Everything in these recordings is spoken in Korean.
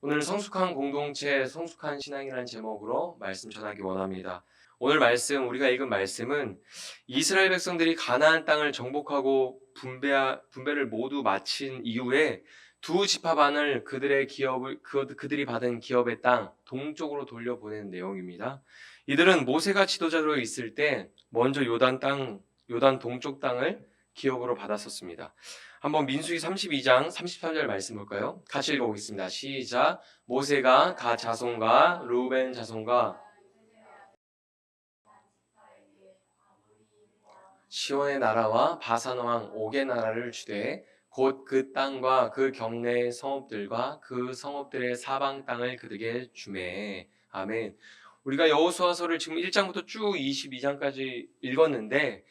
오늘 성숙한 공동체, 성숙한 신앙이라는 제목으로 말씀 전하기 원합니다. 오늘 말씀, 우리가 읽은 말씀은 이스라엘 백성들이 가나안 땅을 정복하고 분배를 모두 마친 이후에 두 지파반을 그들이 받은 기업의 땅 동쪽으로 돌려보내는 내용입니다. 이들은 모세가 지도자로 있을 때 먼저 요단 동쪽 땅을 기업으로 받았었습니다. 한번 민수기 32장 33절 말씀 볼까요? 같이 읽어보겠습니다. 시작. 모세가 갓 자손과 르우벤 자손과 시온의 나라와 바산 왕 옥의 나라를 주되 곧 그 땅과 그 경내의 성읍들과 그 성읍들의 사방 땅을 그들에게 주매. 아멘. 우리가 여호수아서를 지금 1장부터 쭉 22장까지 읽었는데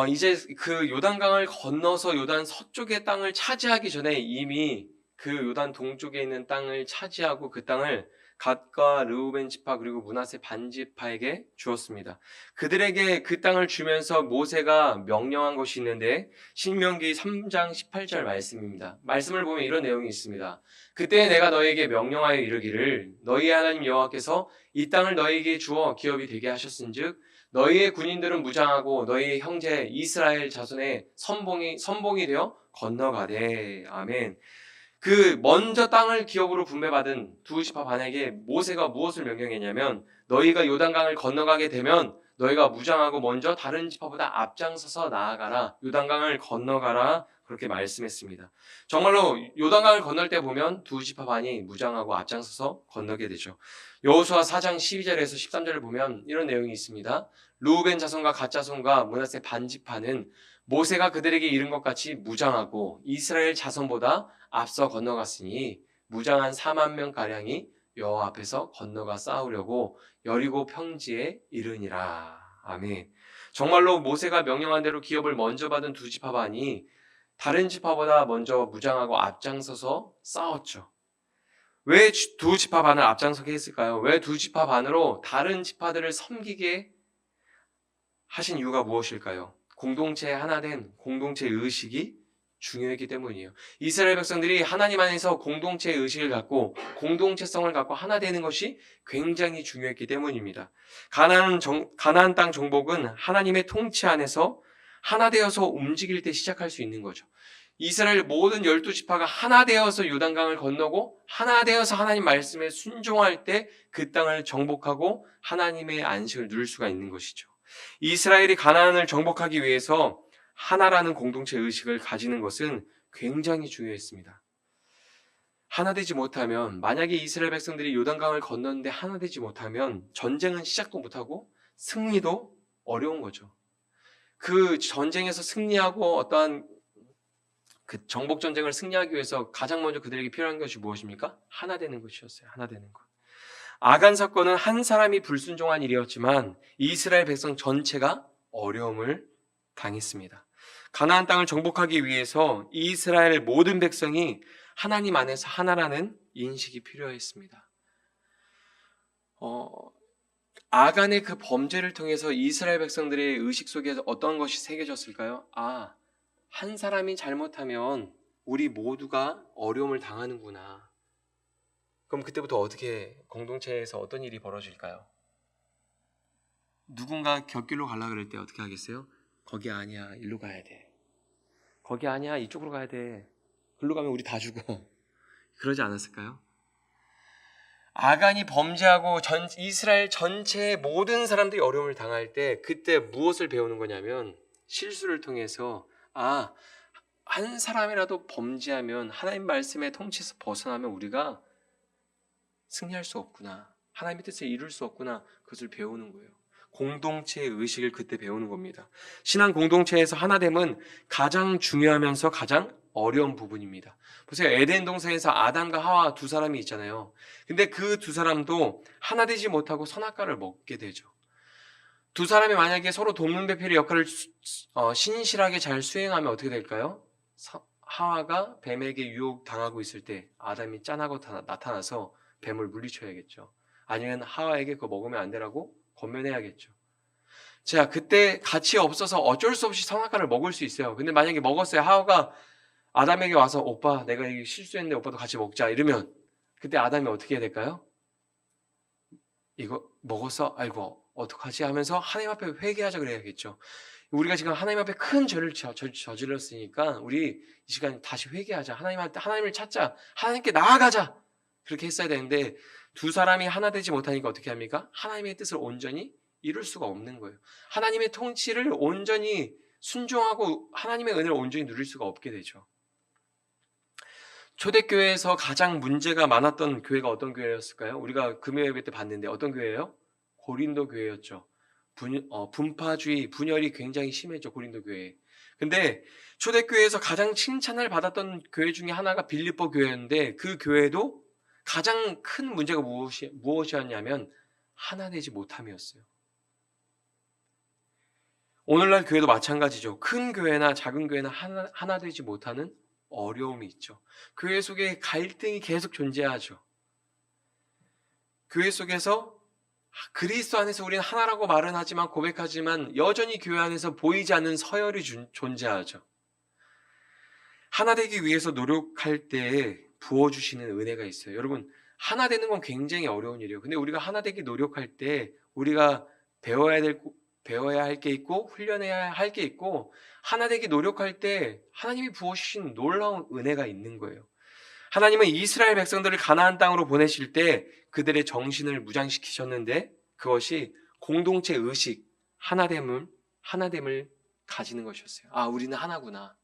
이제 그 요단강을 건너서 요단 서쪽의 땅을 차지하기 전에 이미 그 요단 동쪽에 있는 땅을 차지하고 그 땅을 갓과 르우벤 지파 그리고 므낫세 반 지파에게 주었습니다. 그들에게 그 땅을 주면서 모세가 명령한 것이 있는데 신명기 3장 18절 말씀입니다. 말씀을 보면 이런 내용이 있습니다. 그때 내가 너에게 명령하여 이르기를 너희 하나님 여호와께서 이 땅을 너희에게 주어 기업이 되게 하셨은즉 너희의 군인들은 무장하고 너희의 형제 이스라엘 자손의 선봉이 되어 건너가되. 아멘. 그 먼저 땅을 기업으로 분배받은 두 지파 반에게 모세가 무엇을 명령했냐면 너희가 요단강을 건너가게 되면 너희가 무장하고 먼저 다른 지파보다 앞장서서 나아가라. 요단강을 건너가라. 그렇게 말씀했습니다. 정말로 요단강을 건널 때 보면 두 지파 반이 무장하고 앞장서서 건너게 되죠. 여호수아 4장 12절에서 13절을 보면 이런 내용이 있습니다. 르우벤 자손과 갓 자손과 므낫세 반 지파는 모세가 그들에게 이른 것 같이 무장하고 이스라엘 자손보다 앞서 건너갔으니 무장한 4만 명 가량이 여호와 앞에서 건너가 싸우려고 여리고 평지에 이르니라. 아멘. 정말로 모세가 명령한 대로 기업을 먼저 받은 두 지파 반이 다른 지파보다 먼저 무장하고 앞장서서 싸웠죠. 왜 두 지파 반을 앞장서게 했을까요? 왜 두 지파 반으로 다른 지파들을 섬기게 하신 이유가 무엇일까요? 공동체에 하나 된 공동체 의식이 중요했기 때문이에요. 이스라엘 백성들이 하나님 안에서 공동체 의식을 갖고 공동체성을 갖고 하나 되는 것이 굉장히 중요했기 때문입니다. 가나안 땅 정복은 하나님의 통치 안에서 하나 되어서 움직일 때 시작할 수 있는 거죠. 이스라엘 모든 12지파가 하나 되어서 요단강을 건너고 하나 되어서 하나님 말씀에 순종할 때 그 땅을 정복하고 하나님의 안식을 누릴 수가 있는 것이죠. 이스라엘이 가나안을 정복하기 위해서 하나라는 공동체 의식을 가지는 것은 굉장히 중요했습니다. 하나 되지 못하면, 만약에 이스라엘 백성들이 요단강을 건넜는데 하나 되지 못하면 전쟁은 시작도 못하고 승리도 어려운 거죠. 그 전쟁에서 승리하고 어떠한 그 정복 전쟁을 승리하기 위해서 가장 먼저 그들에게 필요한 것이 무엇입니까? 하나 되는 것이었어요. 하나 되는 것. 아간 사건은 한 사람이 불순종한 일이었지만 이스라엘 백성 전체가 어려움을 당했습니다. 가나안 땅을 정복하기 위해서 이스라엘 모든 백성이 하나님 안에서 하나라는 인식이 필요했습니다. 아간의 그 범죄를 통해서 이스라엘 백성들의 의식 속에 어떤 것이 새겨졌을까요? 한 사람이 잘못하면 우리 모두가 어려움을 당하는구나. 그럼 그때부터 어떻게 공동체에서 어떤 일이 벌어질까요? 누군가 곁길로 가려고 그럴 때 어떻게 하겠어요? 거기 아니야, 일로 가야 돼. 거기 아니야, 이쪽으로 가야 돼. 글로 가면 우리 다 죽어. 그러지 않았을까요? 아간이 범죄하고 이스라엘 전체의 모든 사람들이 어려움을 당할 때 그때 무엇을 배우는 거냐면 실수를 통해서 한 사람이라도 범죄하면 하나님 말씀의 통치에서 벗어나면 우리가 승리할 수 없구나. 하나님의 뜻을 이룰 수 없구나. 그것을 배우는 거예요. 공동체의 의식을 그때 배우는 겁니다. 신앙 공동체에서 하나됨은 가장 중요하면서 가장 어려운 부분입니다. 보세요. 에덴 동산에서 아담과 하와 두 사람이 있잖아요. 근데 그 두 사람도 하나 되지 못하고 선악과를 먹게 되죠. 두 사람이 만약에 서로 돕는배필의 역할을 신실하게 잘 수행하면 어떻게 될까요? 하와가 뱀에게 유혹당하고 있을 때 아담이 짠하고 나타나서 뱀을 물리쳐야겠죠. 아니면 하와에게 그거 먹으면 안 되라고 권면해야겠죠. 자, 그때 같이 없어서 어쩔 수 없이 선악과를 먹을 수 있어요. 근데 만약에 먹었어요. 하와가 아담에게 와서 오빠 내가 이거 실수했는데 오빠도 같이 먹자 이러면 그때 아담이 어떻게 해야 될까요? 이거 먹어서 아이고 어떡하지 하면서 하나님 앞에 회개하자 그래야겠죠. 우리가 지금 하나님 앞에 큰 죄를 저질렀으니까 우리 이 시간 다시 회개하자. 하나님을 찾자. 하나님께 나아가자. 그렇게 했어야 되는데 두 사람이 하나 되지 못하니까 어떻게 합니까? 하나님의 뜻을 온전히 이룰 수가 없는 거예요. 하나님의 통치를 온전히 순종하고 하나님의 은혜를 온전히 누릴 수가 없게 되죠. 초대교회에서 가장 문제가 많았던 교회가 어떤 교회였을까요? 우리가 금요 예배 때 봤는데 어떤 교회예요? 고린도 교회였죠. 분파주의, 분열이 굉장히 심했죠. 고린도 교회. 근데 초대교회에서 가장 칭찬을 받았던 교회 중에 하나가 빌립보 교회였는데 그 교회도 가장 큰 문제가 무엇이었냐면 하나 되지 못함이었어요. 오늘날 교회도 마찬가지죠. 큰 교회나 작은 교회나 하나 되지 못하는 어려움이 있죠. 교회 속에 갈등이 계속 존재하죠. 교회 속에서 그리스도 안에서 우리는 하나라고 말은 하지만 고백하지만 여전히 교회 안에서 보이지 않는 서열이 존재하죠. 하나 되기 위해서 노력할 때 부어주시는 은혜가 있어요. 여러분, 하나 되는 건 굉장히 어려운 일이에요. 근데 우리가 하나 되기 노력할 때 우리가 배워야 할 게 있고 훈련해야 할 게 있고 하나 되기 노력할 때 하나님이 부어주신 놀라운 은혜가 있는 거예요. 하나님은 이스라엘 백성들을 가나안 땅으로 보내실 때 그들의 정신을 무장시키셨는데 그것이 공동체 의식, 하나됨을 가지는 것이었어요. 아, 우리는 하나구나.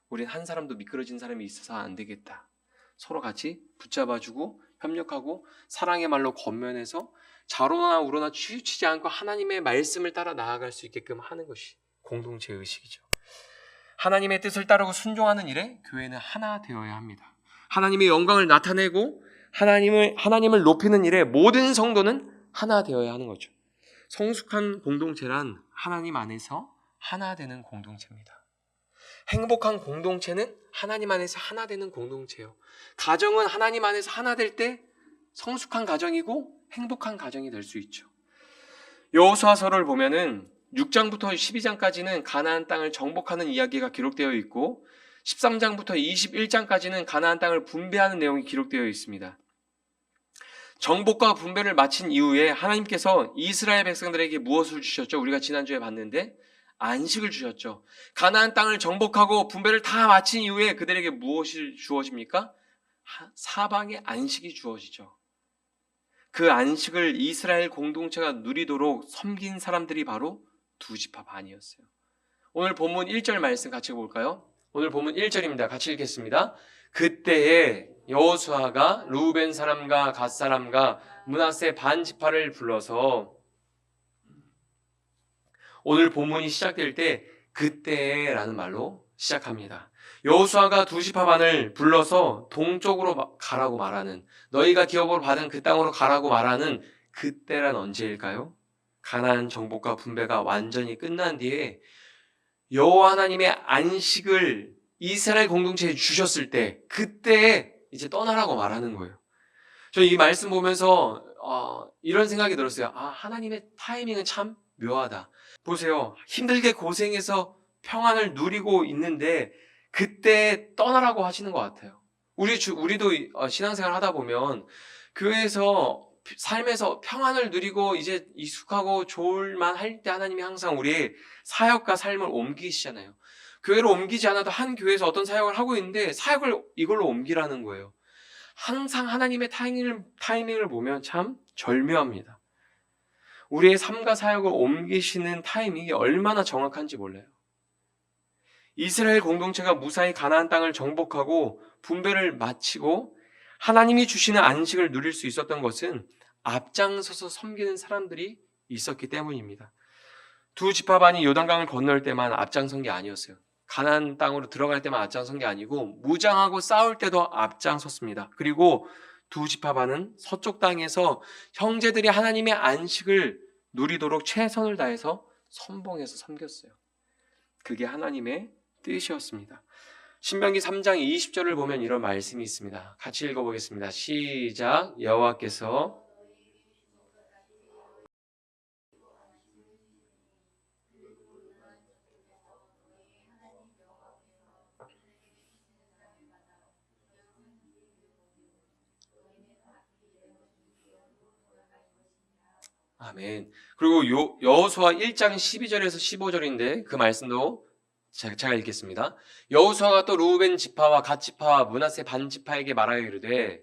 우리는 한 사람도 미끄러진 사람이 있어서 안 되겠다. 서로 같이 붙잡아주고 협력하고 사랑의 말로 권면해서 좌로나 우로나 치우치지 않고 하나님의 말씀을 따라 나아갈 수 있게끔 하는 것이 공동체 의식이죠. 하나님의 뜻을 따르고 순종하는 일에 교회는 하나 되어야 합니다. 하나님의 영광을 나타내고 하나님을 높이는 일에 모든 성도는 하나 되어야 하는 거죠. 성숙한 공동체란 하나님 안에서 하나 되는 공동체입니다. 행복한 공동체는 하나님 안에서 하나 되는 공동체예요. 가정은 하나님 안에서 하나 될 때 성숙한 가정이고 행복한 가정이 될 수 있죠. 여호수아서를 보면은 6장부터 12장까지는 가나안 땅을 정복하는 이야기가 기록되어 있고 13장부터 21장까지는 가나안 땅을 분배하는 내용이 기록되어 있습니다. 정복과 분배를 마친 이후에 하나님께서 이스라엘 백성들에게 무엇을 주셨죠? 우리가 지난주에 봤는데 안식을 주셨죠. 가나안 땅을 정복하고 분배를 다 마친 이후에 그들에게 무엇이 주어집니까? 사방의 안식이 주어지죠. 그 안식을 이스라엘 공동체가 누리도록 섬긴 사람들이 바로 두 지파 반이었어요. 오늘 본문 1절 말씀 같이 볼까요? 오늘 본문 1절입니다. 같이 읽겠습니다. 그때에 여호수아가 루벤 사람과 갓 사람과 므낫세 반 지파를 불러서 오늘 본문이 시작될 때 그때라는 말로 시작합니다. 여호수아가 두 지파 반을 불러서 동쪽으로 가라고 말하는 너희가 기업으로 받은 그 땅으로 가라고 말하는 그때란 언제일까요? 가나안 정복과 분배가 완전히 끝난 뒤에 여호와 하나님의 안식을 이스라엘 공동체에 주셨을 때 그때 이제 떠나라고 말하는 거예요. 저 이 말씀 보면서 이런 생각이 들었어요. 하나님의 타이밍은 참 묘하다. 보세요. 힘들게 고생해서 평안을 누리고 있는데 그때 떠나라고 하시는 것 같아요. 우리도 신앙생활 하다 보면 교회에서 삶에서 평안을 누리고 이제 익숙하고 좋을만 할 때 하나님이 항상 우리의 사역과 삶을 옮기시잖아요. 교회로 옮기지 않아도 한 교회에서 어떤 사역을 하고 있는데 사역을 이걸로 옮기라는 거예요. 항상 하나님의 타이밍을 보면 참 절묘합니다. 우리의 삶과 사역을 옮기시는 타이밍이 얼마나 정확한지 몰라요. 이스라엘 공동체가 무사히 가나안 땅을 정복하고 분배를 마치고 하나님이 주시는 안식을 누릴 수 있었던 것은 앞장서서 섬기는 사람들이 있었기 때문입니다. 두 지파반이 요단강을 건널 때만 앞장선 게 아니었어요. 가나안 땅으로 들어갈 때만 앞장선 게 아니고 무장하고 싸울 때도 앞장섰습니다. 그리고 두 지파반은 서쪽 땅에서 형제들이 하나님의 안식을 누리도록 최선을 다해서 선봉해서 섬겼어요. 그게 하나님의 뜻이었습니다. 신명기 3장 20절을 보면 이런 말씀이 있습니다. 같이 읽어보겠습니다. 시작. 여호와께서 아멘. 그리고 여호수아 1장 12절에서 15절인데 그 말씀도 제가 읽겠습니다. 여호수아가 또 루벤 지파와 갓 지파와 므낫세 반 지파에게 말하여 이르되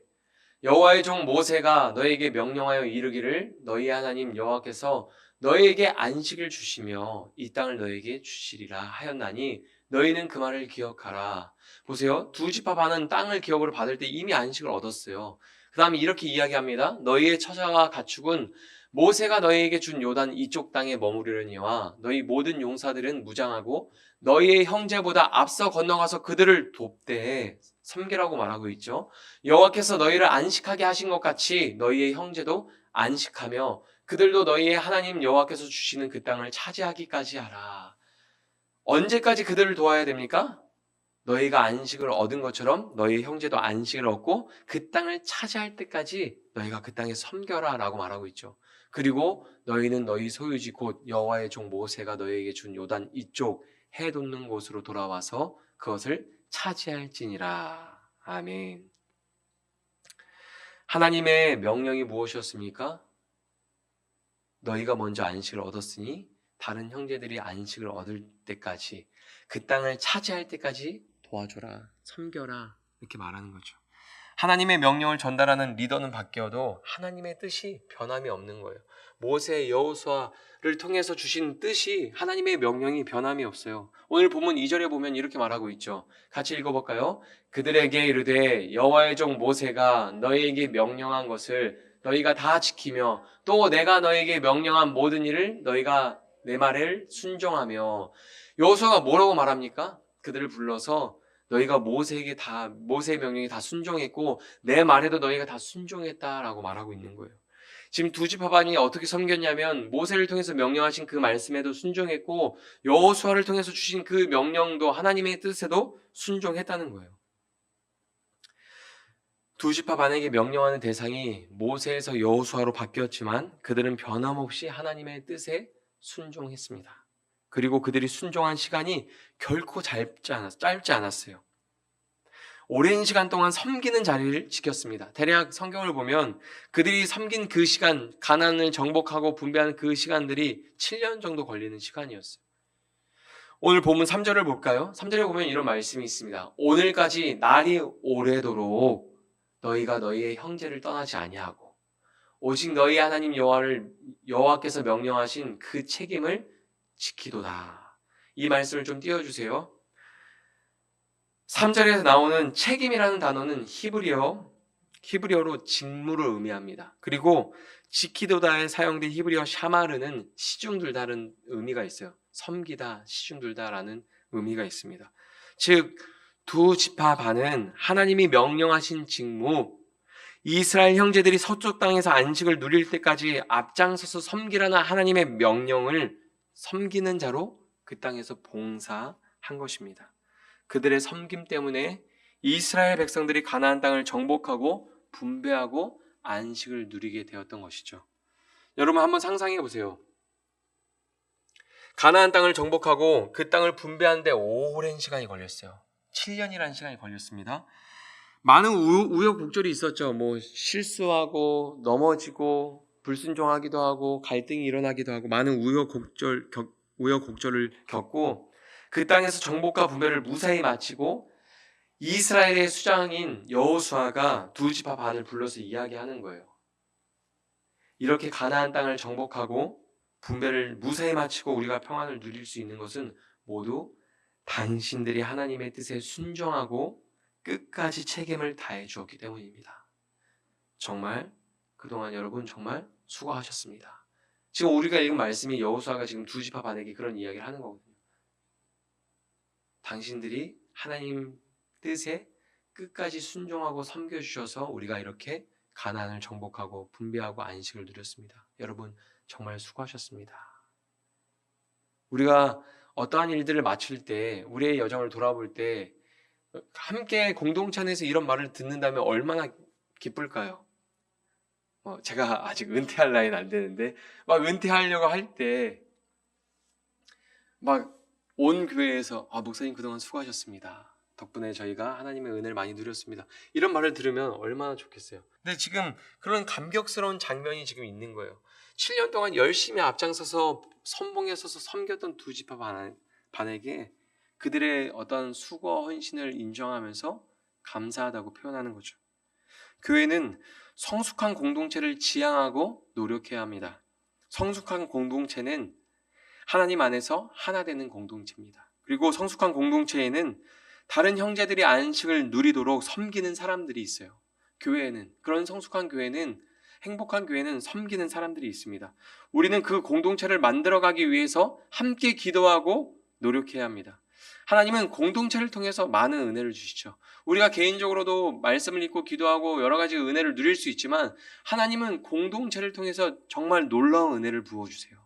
여호와의 종 모세가 너에게 명령하여 이르기를 너희 하나님 여호와께서 너희에게 안식을 주시며 이 땅을 너희에게 주시리라 하였나니 너희는 그 말을 기억하라. 보세요. 두 지파 반은 땅을 기업으로 받을 때 이미 안식을 얻었어요. 그 다음에 이렇게 이야기합니다. 너희의 처자와 가축은 모세가 너희에게 준 요단 이쪽 땅에 머무르려니와 너희 모든 용사들은 무장하고 너희의 형제보다 앞서 건너가서 그들을 돕되 섬기라고 말하고 있죠. 여호와께서 너희를 안식하게 하신 것 같이 너희의 형제도 안식하며 그들도 너희의 하나님 여호와께서 주시는 그 땅을 차지하기까지 하라. 언제까지 그들을 도와야 됩니까? 너희가 안식을 얻은 것처럼 너희 형제도 안식을 얻고 그 땅을 차지할 때까지 너희가 그 땅에 섬겨라 라고 말하고 있죠. 그리고 너희는 너희 소유지 곧 여호와의 종 모세가 너희에게 준 요단 이쪽 해 돋는 곳으로 돌아와서 그것을 차지할지니라. 아멘. 하나님의 명령이 무엇이었습니까? 너희가 먼저 안식을 얻었으니 다른 형제들이 안식을 얻을 때까지 그 땅을 차지할 때까지 도와줘라, 섬겨라 이렇게 말하는 거죠. 하나님의 명령을 전달하는 리더는 바뀌어도 하나님의 뜻이 변함이 없는 거예요. 모세, 여호수아를 통해서 주신 뜻이 하나님의 명령이 변함이 없어요. 오늘 본문 2절에 보면 이렇게 말하고 있죠. 같이 읽어볼까요? 그들에게 이르되 여호와의 종 모세가 너희에게 명령한 것을 너희가 다 지키며 또 내가 너희에게 명령한 모든 일을 너희가 내 말을 순종하며. 여호수아가 뭐라고 말합니까? 그들을 불러서 너희가 모세의 명령에 다 순종했고 내 말에도 너희가 다 순종했다라고 말하고 있는 거예요. 지금 두 지파 반이 어떻게 섬겼냐면 모세를 통해서 명령하신 그 말씀에도 순종했고 여호수아를 통해서 주신 그 명령도 하나님의 뜻에도 순종했다는 거예요. 두 지파 반에게 명령하는 대상이 모세에서 여호수아로 바뀌었지만 그들은 변함없이 하나님의 뜻에 순종했습니다. 그리고 그들이 순종한 시간이 결코 짧지 않았어요. 오랜 시간 동안 섬기는 자리를 지켰습니다. 대략 성경을 보면 그들이 섬긴 그 시간, 가나안을 정복하고 분배하는 그 시간들이 7년 정도 걸리는 시간이었어요. 오늘 본문 3절을 볼까요? 3절에 보면 이런 말씀이 있습니다. 오늘까지 날이 오래도록 너희가 너희의 형제를 떠나지 아니하고 오직 너희 하나님 여호와께서 명령하신 그 책임을 지키도다. 이 말씀을 좀 띄워주세요. 3절에서 나오는 책임이라는 단어는 히브리어로 직무를 의미합니다. 그리고 지키도다에 사용된 히브리어 샤마르는 시중들다라는 의미가 있어요. 섬기다, 시중들다라는 의미가 있습니다. 즉, 두 지파 반은 하나님이 명령하신 직무, 이스라엘 형제들이 서쪽 땅에서 안식을 누릴 때까지 앞장서서 섬기라는 하나님의 명령을 섬기는 자로 그 땅에서 봉사한 것입니다. 그들의 섬김 때문에 이스라엘 백성들이 가나안 땅을 정복하고 분배하고 안식을 누리게 되었던 것이죠. 여러분 한번 상상해 보세요. 가나안 땅을 정복하고 그 땅을 분배하는데 오랜 시간이 걸렸어요. 7년이라는 시간이 걸렸습니다. 많은 우여곡절이 있었죠. 실수하고 넘어지고 불순종하기도 하고 갈등이 일어나기도 하고 많은 우여곡절을 겪고 그 땅에서 정복과 분배를 무사히 마치고 이스라엘의 수장인 여호수아가 두 지파 반을 불러서 이야기하는 거예요. 이렇게 가나안 땅을 정복하고 분배를 무사히 마치고 우리가 평안을 누릴 수 있는 것은 모두 당신들이 하나님의 뜻에 순종하고 끝까지 책임을 다해 주었기 때문입니다. 정말 그동안 여러분 정말 수고하셨습니다. 지금 우리가 읽은 말씀이 여호수아가 지금 두 지파 반에게 그런 이야기를 하는 거거든요. 당신들이 하나님 뜻에 끝까지 순종하고 섬겨주셔서 우리가 이렇게 가나안을 정복하고 분배하고 안식을 누렸습니다. 여러분 정말 수고하셨습니다. 우리가 어떠한 일들을 마칠 때 우리의 여정을 돌아볼 때 함께 공동체 안에서 이런 말을 듣는다면 얼마나 기쁠까요? 제가 아직 은퇴할 나이는 안 되는데 막 은퇴하려고 할 때 막 온 교회에서 목사님 그동안 수고하셨습니다. 덕분에 저희가 하나님의 은혜를 많이 누렸습니다. 이런 말을 들으면 얼마나 좋겠어요. 근데 지금 그런 감격스러운 장면이 지금 있는 거예요. 7년 동안 열심히 앞장서서 선봉에 서서 섬겼던 두 지파 반에게 그들의 어떤 수고 헌신을 인정하면서 감사하다고 표현하는 거죠. 교회는 성숙한 공동체를 지향하고 노력해야 합니다. 성숙한 공동체는 하나님 안에서 하나 되는 공동체입니다. 그리고 성숙한 공동체에는 다른 형제들이 안식을 누리도록 섬기는 사람들이 있어요. 교회에는, 그런 성숙한 교회는, 행복한 교회는 섬기는 사람들이 있습니다. 우리는 그 공동체를 만들어가기 위해서 함께 기도하고 노력해야 합니다. 하나님은 공동체를 통해서 많은 은혜를 주시죠. 우리가 개인적으로도 말씀을 읽고 기도하고 여러 가지 은혜를 누릴 수 있지만 하나님은 공동체를 통해서 정말 놀라운 은혜를 부어주세요.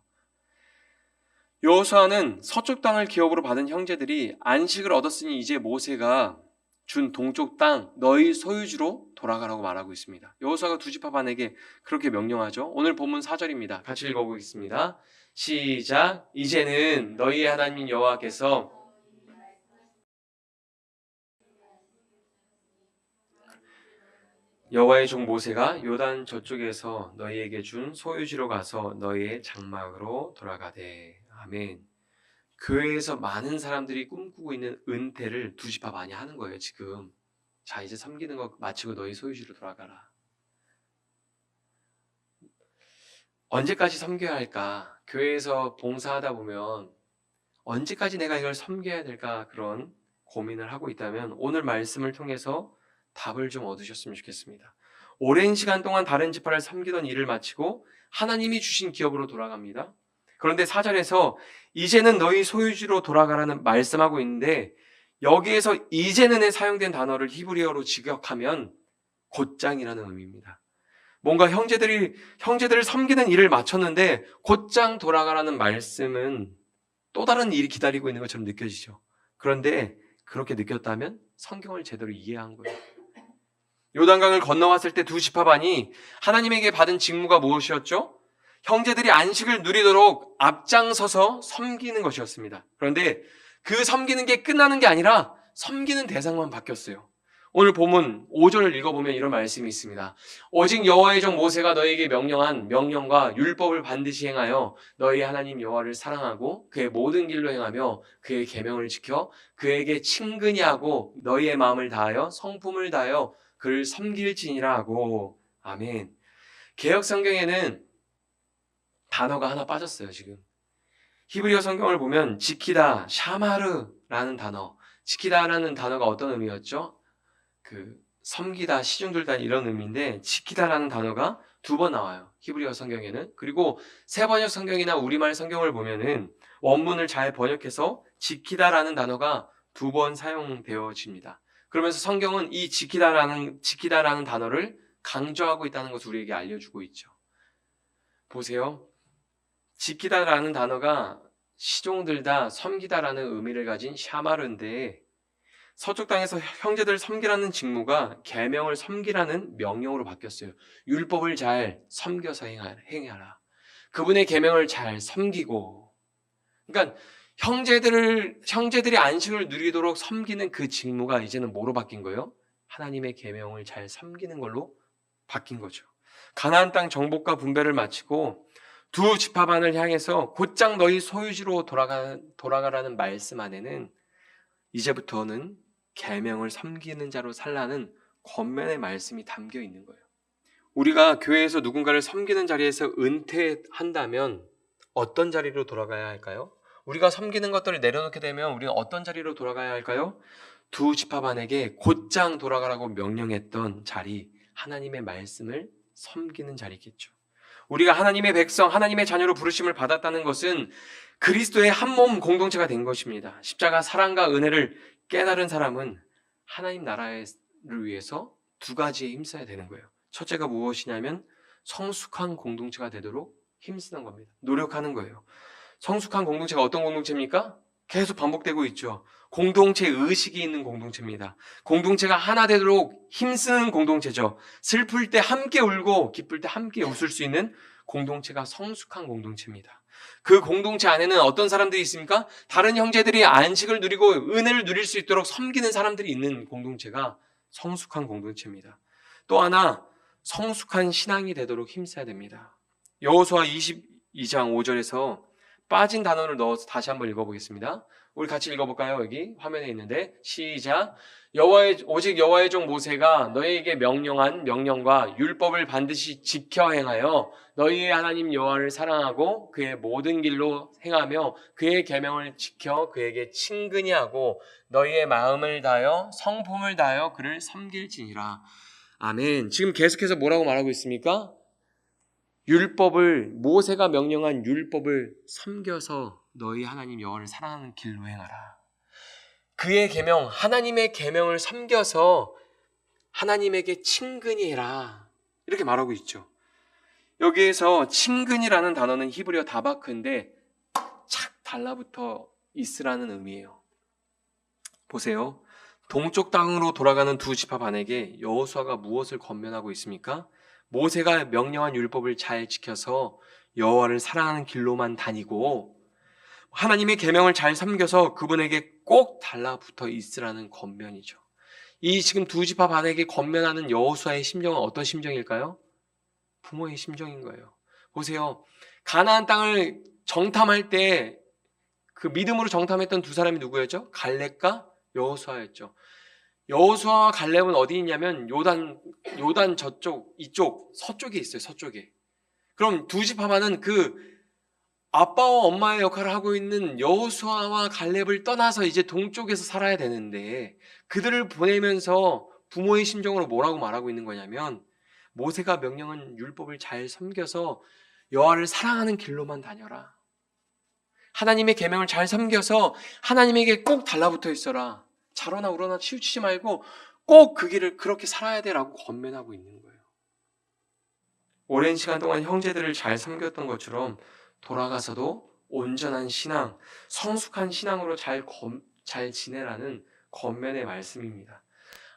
여호수아는 서쪽 땅을 기업으로 받은 형제들이 안식을 얻었으니 이제 모세가 준 동쪽 땅 너희 소유주로 돌아가라고 말하고 있습니다. 여호수아가 두 지파 반에게 그렇게 명령하죠. 오늘 본문 4절입니다. 같이 읽어보겠습니다. 시작. 이제는 너희의 하나님 여호와께서 여호와의 종 모세가 요단 저쪽에서 너희에게 준 소유지로 가서 너희의 장막으로 돌아가되. 아멘. 교회에서 많은 사람들이 꿈꾸고 있는 은퇴를 두 지파 많이 하는 거예요 지금. 자, 이제 섬기는 거 마치고 너희 소유지로 돌아가라. 언제까지 섬겨야 할까? 교회에서 봉사하다 보면 언제까지 내가 이걸 섬겨야 될까? 그런 고민을 하고 있다면 오늘 말씀을 통해서 답을 좀 얻으셨으면 좋겠습니다. 오랜 시간 동안 다른 지파를 섬기던 일을 마치고 하나님이 주신 기업으로 돌아갑니다. 그런데 4절에서 이제는 너희 소유지로 돌아가라는 말씀하고 있는데 여기에서 이제는에 사용된 단어를 히브리어로 직역하면 곧장이라는 의미입니다. 뭔가 형제들을 섬기는 일을 마쳤는데 곧장 돌아가라는 말씀은 또 다른 일이 기다리고 있는 것처럼 느껴지죠. 그런데 그렇게 느꼈다면 성경을 제대로 이해한 거예요. 요단강을 건너왔을 때 두 지파 반이 하나님에게 받은 직무가 무엇이었죠? 형제들이 안식을 누리도록 앞장서서 섬기는 것이었습니다. 그런데 그 섬기는 게 끝나는 게 아니라 섬기는 대상만 바뀌었어요. 오늘 본문 5절을 읽어보면 이런 말씀이 있습니다. 오직 여호와의 종 모세가 너희에게 명령한 명령과 율법을 반드시 행하여 너희 하나님 여호와를 사랑하고 그의 모든 길로 행하며 그의 계명을 지켜 그에게 친근히 하고 너희의 마음을 다하여 성품을 다하여 그를 섬길지니라 하고. 아멘. 개역 성경에는 단어가 하나 빠졌어요 지금. 히브리어 성경을 보면 지키다, 샤마르라는 단어, 지키다라는 단어가 어떤 의미였죠? 섬기다, 시중들다 이런 의미인데 지키다라는 단어가 두 번 나와요 히브리어 성경에는. 그리고 새번역 성경이나 우리말 성경을 보면은 원문을 잘 번역해서 지키다라는 단어가 두 번 사용되어집니다. 그러면서 성경은 이 지키다라는 단어를 강조하고 있다는 것을 우리에게 알려주고 있죠. 보세요. 지키다라는 단어가 시종들다, 섬기다라는 의미를 가진 샤마르인데 서쪽 땅에서 형제들 섬기라는 직무가 계명을 섬기라는 명령으로 바뀌었어요. 율법을 잘 섬겨서 행하라. 그분의 계명을 잘 섬기고. 그러니까 형제들이 안식을 누리도록 섬기는 그 직무가 이제는 뭐로 바뀐 거예요? 하나님의 계명을 잘 섬기는 걸로 바뀐 거죠. 가나안 땅 정복과 분배를 마치고 두 지파 반을 향해서 곧장 너희 소유지로 돌아가라는 말씀 안에는 이제부터는 계명을 섬기는 자로 살라는 권면의 말씀이 담겨 있는 거예요. 우리가 교회에서 누군가를 섬기는 자리에서 은퇴한다면 어떤 자리로 돌아가야 할까요? 우리가 섬기는 것들을 내려놓게 되면 우리가 어떤 자리로 돌아가야 할까요? 두 지파 반에게 곧장 돌아가라고 명령했던 자리, 하나님의 말씀을 섬기는 자리겠죠. 우리가 하나님의 백성, 하나님의 자녀로 부르심을 받았다는 것은 그리스도의 한 몸 공동체가 된 것입니다. 십자가 사랑과 은혜를 깨달은 사람은 하나님 나라를 위해서 두 가지에 힘써야 되는 거예요. 첫째가 무엇이냐면 성숙한 공동체가 되도록 힘쓰는 겁니다. 노력하는 거예요. 성숙한 공동체가 어떤 공동체입니까? 계속 반복되고 있죠. 공동체 의식이 있는 공동체입니다. 공동체가 하나 되도록 힘쓰는 공동체죠. 슬플 때 함께 울고 기쁠 때 함께 웃을 수 있는 공동체가 성숙한 공동체입니다. 그 공동체 안에는 어떤 사람들이 있습니까? 다른 형제들이 안식을 누리고 은혜를 누릴 수 있도록 섬기는 사람들이 있는 공동체가 성숙한 공동체입니다. 또 하나, 성숙한 신앙이 되도록 힘써야 됩니다. 여호수아 22장 5절에서 빠진 단어를 넣어서 다시 한번 읽어보겠습니다. 우리 같이 읽어볼까요? 여기 화면에 있는데 시작. 오직 여호와의 종 모세가 너희에게 명령한 명령과 율법을 반드시 지켜 행하여 너희의 하나님 여호와를 사랑하고 그의 모든 길로 행하며 그의 계명을 지켜 그에게 친근히 하고 너희의 마음을 다하여 성품을 다하여 그를 섬길지니라. 아멘. 지금 계속해서 뭐라고 말하고 있습니까? 모세가 명령한 율법을 섬겨서 너희 하나님 여호와를 사랑하는 길로 행하라. 그의 계명, 하나님의 계명을 섬겨서 하나님에게 친근히 해라. 이렇게 말하고 있죠. 여기에서 친근이라는 단어는 히브리어 다바크인데 착 달라붙어 있으라는 의미예요. 보세요. 동쪽 땅으로 돌아가는 두 지파 반에게 여호수아가 무엇을 권면하고 있습니까? 모세가 명령한 율법을 잘 지켜서 여호와를 사랑하는 길로만 다니고 하나님의 계명을 잘 섬겨서 그분에게 꼭 달라붙어 있으라는 권면이죠. 이 지금 두 지파 반에게 권면하는 여호수아의 심정은 어떤 심정일까요? 부모의 심정인 거예요. 보세요. 가나안 땅을 정탐할 때 그 믿음으로 정탐했던 두 사람이 누구였죠? 갈렙과 여호수아였죠. 여호수아와 갈렙은 어디 있냐면 요단 저쪽 이쪽 서쪽에 있어요. 서쪽에. 그럼 두 지파만은 그 아빠와 엄마의 역할을 하고 있는 여호수아와 갈렙을 떠나서 이제 동쪽에서 살아야 되는데 그들을 보내면서 부모의 심정으로 뭐라고 말하고 있는 거냐면 모세가 명령한 율법을 잘 섬겨서 여호와를 사랑하는 길로만 다녀라. 하나님의 계명을 잘 섬겨서 하나님에게 꼭 달라붙어 있어라. 자로나 우러나 치우치지 말고 꼭 그 길을 그렇게 살아야 되라고 권면하고 있는 거예요. 오랜 시간 동안 형제들을 잘 섬겼던 것처럼 돌아가서도 온전한 신앙, 성숙한 신앙으로 잘 지내라는 권면의 말씀입니다.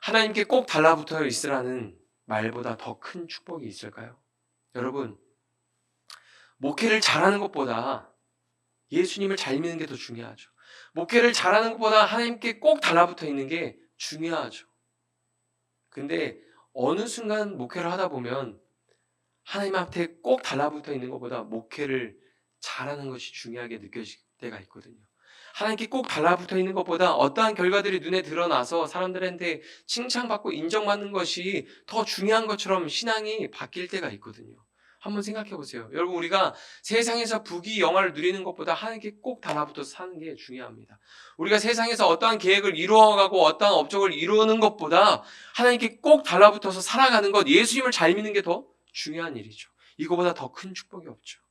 하나님께 꼭 달라붙어 있으라는 말보다 더 큰 축복이 있을까요? 여러분, 목회를 잘하는 것보다 예수님을 잘 믿는 게 더 중요하죠. 목회를 잘하는 것보다 하나님께 꼭 달라붙어 있는 게 중요하죠. 근데 어느 순간 목회를 하다 보면 하나님한테 꼭 달라붙어 있는 것보다 목회를 잘하는 것이 중요하게 느껴질 때가 있거든요. 하나님께 꼭 달라붙어 있는 것보다 어떠한 결과들이 눈에 드러나서 사람들한테 칭찬받고 인정받는 것이 더 중요한 것처럼 신앙이 바뀔 때가 있거든요. 한번 생각해 보세요. 여러분, 우리가 세상에서 부귀 영화를 누리는 것보다 하나님께 꼭 달라붙어서 사는 게 중요합니다. 우리가 세상에서 어떠한 계획을 이루어가고 어떠한 업적을 이루는 것보다 하나님께 꼭 달라붙어서 살아가는 것, 예수님을 잘 믿는 게 더 중요한 일이죠. 이거보다 더 큰 축복이 없죠.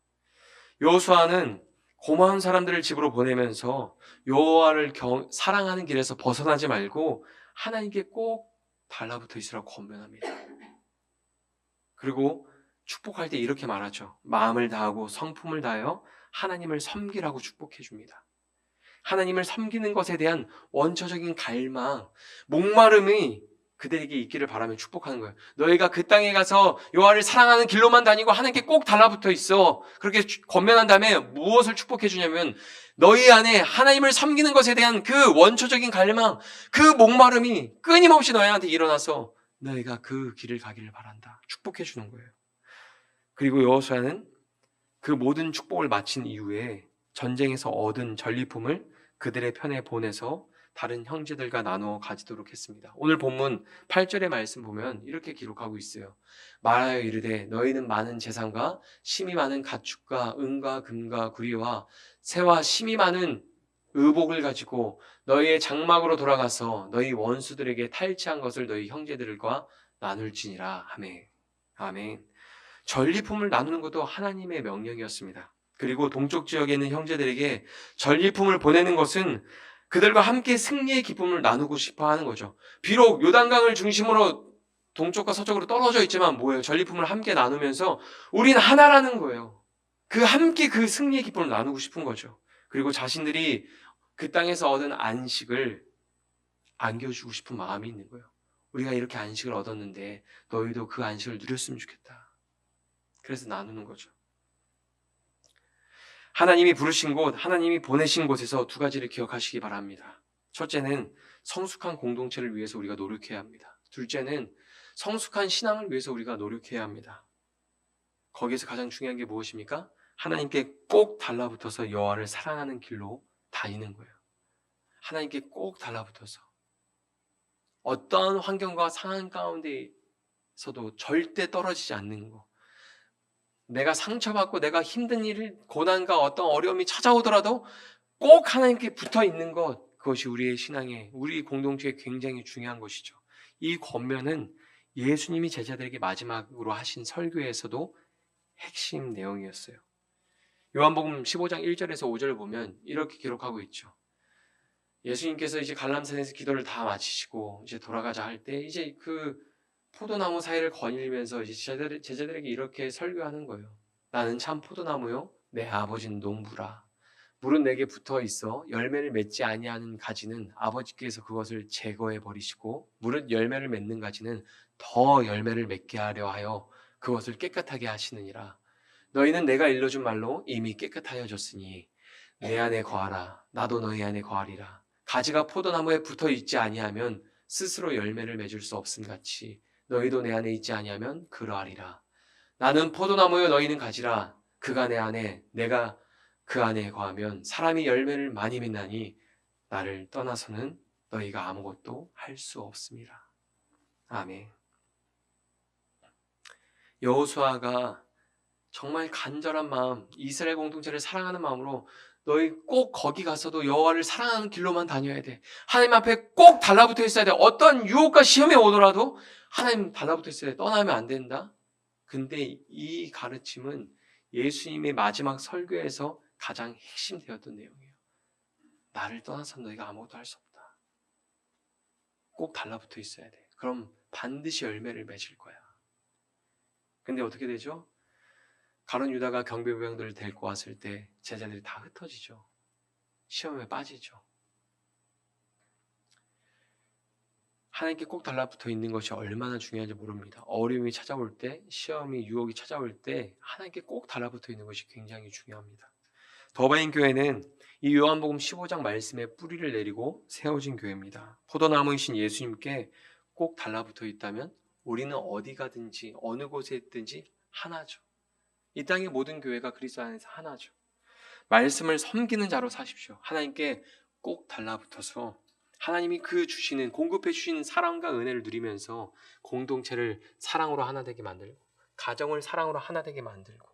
여호수아는 고마운 사람들을 집으로 보내면서 여호와를 사랑하는 길에서 벗어나지 말고 하나님께 꼭 달라붙어 있으라고 권면합니다. 그리고 축복할 때 이렇게 말하죠. 마음을 다하고 성품을 다하여 하나님을 섬기라고 축복해 줍니다. 하나님을 섬기는 것에 대한 원초적인 갈망, 목마름이 그들에게 있기를 바라며 축복하는 거예요. 너희가 그 땅에 가서 여호와를 사랑하는 길로만 다니고 하나님께 꼭 달라붙어 있어. 그렇게 권면한 다음에 무엇을 축복해 주냐면 너희 안에 하나님을 섬기는 것에 대한 그 원초적인 갈망, 그 목마름이 끊임없이 너희한테 일어나서 너희가 그 길을 가기를 바란다. 축복해 주는 거예요. 그리고 여호수아는 그 모든 축복을 마친 이후에 전쟁에서 얻은 전리품을 그들의 편에 보내서 다른 형제들과 나누어 가지도록 했습니다. 오늘 본문 8절의 말씀 보면 이렇게 기록하고 있어요. 말하여 이르되 너희는 많은 재산과 심이 많은 가축과 은과 금과 구리와 새와 심이 많은 의복을 가지고 너희의 장막으로 돌아가서 너희 원수들에게 탈취한 것을 너희 형제들과 나눌지니라. 아멘. 아멘. 전리품을 나누는 것도 하나님의 명령이었습니다. 그리고 동쪽 지역에 있는 형제들에게 전리품을 보내는 것은 그들과 함께 승리의 기쁨을 나누고 싶어 하는 거죠. 비록 요단강을 중심으로 동쪽과 서쪽으로 떨어져 있지만 뭐예요? 전리품을 함께 나누면서 우린 하나라는 거예요. 함께 그 승리의 기쁨을 나누고 싶은 거죠. 그리고 자신들이 그 땅에서 얻은 안식을 안겨주고 싶은 마음이 있는 거예요. 우리가 이렇게 안식을 얻었는데 너희도 그 안식을 누렸으면 좋겠다. 그래서 나누는 거죠. 하나님이 부르신 곳, 하나님이 보내신 곳에서 두 가지를 기억하시기 바랍니다. 첫째는 성숙한 공동체를 위해서 우리가 노력해야 합니다. 둘째는 성숙한 신앙을 위해서 우리가 노력해야 합니다. 거기에서 가장 중요한 게 무엇입니까? 하나님께 꼭 달라붙어서 여호와를 사랑하는 길로 다니는 거예요. 하나님께 꼭 달라붙어서 어떠한 환경과 상황 가운데서도 절대 떨어지지 않는 거. 내가 상처받고 내가 힘든 일을 고난과 어떤 어려움이 찾아오더라도 꼭 하나님께 붙어 있는 것, 그것이 우리의 신앙에, 우리 공동체에 굉장히 중요한 것이죠. 이 권면은 예수님이 제자들에게 마지막으로 하신 설교에서도 핵심 내용이었어요. 요한복음 15장 1절에서 5절을 보면 이렇게 기록하고 있죠. 예수님께서 이제 갈람산에서 기도를 다 마치시고 이제 돌아가자 할 때 이제 그 포도나무 사이를 거닐면서 이제 제자들에게 이렇게 설교하는 거예요. 나는 참 포도나무요, 내 아버지는 농부라. 물은 내게 붙어 있어 열매를 맺지 아니하는 가지는 아버지께서 그것을 제거해 버리시고 무릇 열매를 맺는 가지는 더 열매를 맺게 하려 하여 그것을 깨끗하게 하시느니라. 너희는 내가 일러준 말로 이미 깨끗하여졌으니 내 안에 거하라. 나도 너희 안에 거하리라. 가지가 포도나무에 붙어 있지 아니하면 스스로 열매를 맺을 수 없음 같이 너희도 내 안에 있지 아니하면 그러하리라. 나는 포도나무요 너희는 가지라. 그가 내 안에 내가 그 안에 거하면 사람이 열매를 많이 맺나니 나를 떠나서는 너희가 아무것도 할 수 없습니다. 아멘. 여호수아가 정말 간절한 마음, 이스라엘 공동체를 사랑하는 마음으로 너희 꼭 거기 가서도 여호와를 사랑하는 길로만 다녀야 돼. 하나님 앞에 꼭 달라붙어 있어야 돼. 어떤 유혹과 시험이 오더라도 하나님 달라붙어 있어야 돼. 떠나면 안 된다. 근데 이 가르침은 예수님의 마지막 설교에서 가장 핵심되었던 내용이에요. 나를 떠나서 너희가 아무것도 할 수 없다. 꼭 달라붙어 있어야 돼. 그럼 반드시 열매를 맺을 거야. 근데 어떻게 되죠? 가룟 유다가 경비병들을 데리고 왔을 때 제자들이 다 흩어지죠. 시험에 빠지죠. 하나님께 꼭 달라붙어 있는 것이 얼마나 중요한지 모릅니다. 어려움이 찾아올 때, 시험이 유혹이 찾아올 때 하나님께 꼭 달라붙어 있는 것이 굉장히 중요합니다. 더바인 교회는 이 요한복음 15장 말씀에 뿌리를 내리고 세워진 교회입니다. 포도나무이신 예수님께 꼭 달라붙어 있다면 우리는 어디 가든지 어느 곳에 있든지 하나죠. 이 땅의 모든 교회가 그리스도 안에서 하나죠. 말씀을 섬기는 자로 사십시오. 하나님께 꼭 달라붙어서 하나님이 그 주시는 공급해 주시는 사랑과 은혜를 누리면서 공동체를 사랑으로 하나 되게 만들고 가정을 사랑으로 하나 되게 만들고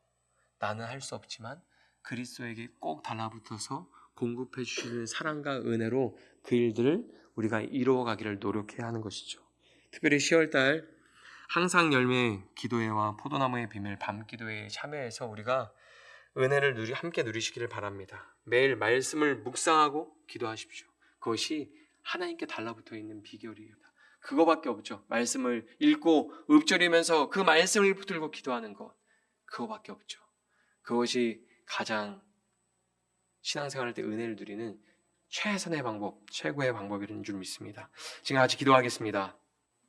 나는 할 수 없지만 그리스도에게 꼭 달라붙어서 공급해 주시는 사랑과 은혜로 그 일들을 우리가 이루어가기를 노력해야 하는 것이죠. 특별히 10월달 항상 열매 기도회와 포도나무의 비밀 밤기도회에 참여해서 우리가 은혜를 함께 누리시기를 바랍니다. 매일 말씀을 묵상하고 기도하십시오. 그것이 하나님께 달라붙어 있는 비결입니다. 그거밖에 없죠. 말씀을 읽고 읊조리면서 그 말씀을 붙들고 기도하는 것, 그거밖에 없죠. 그것이 가장 신앙생활할 때 은혜를 누리는 최선의 방법, 최고의 방법인 줄 믿습니다. 지금 같이 기도하겠습니다.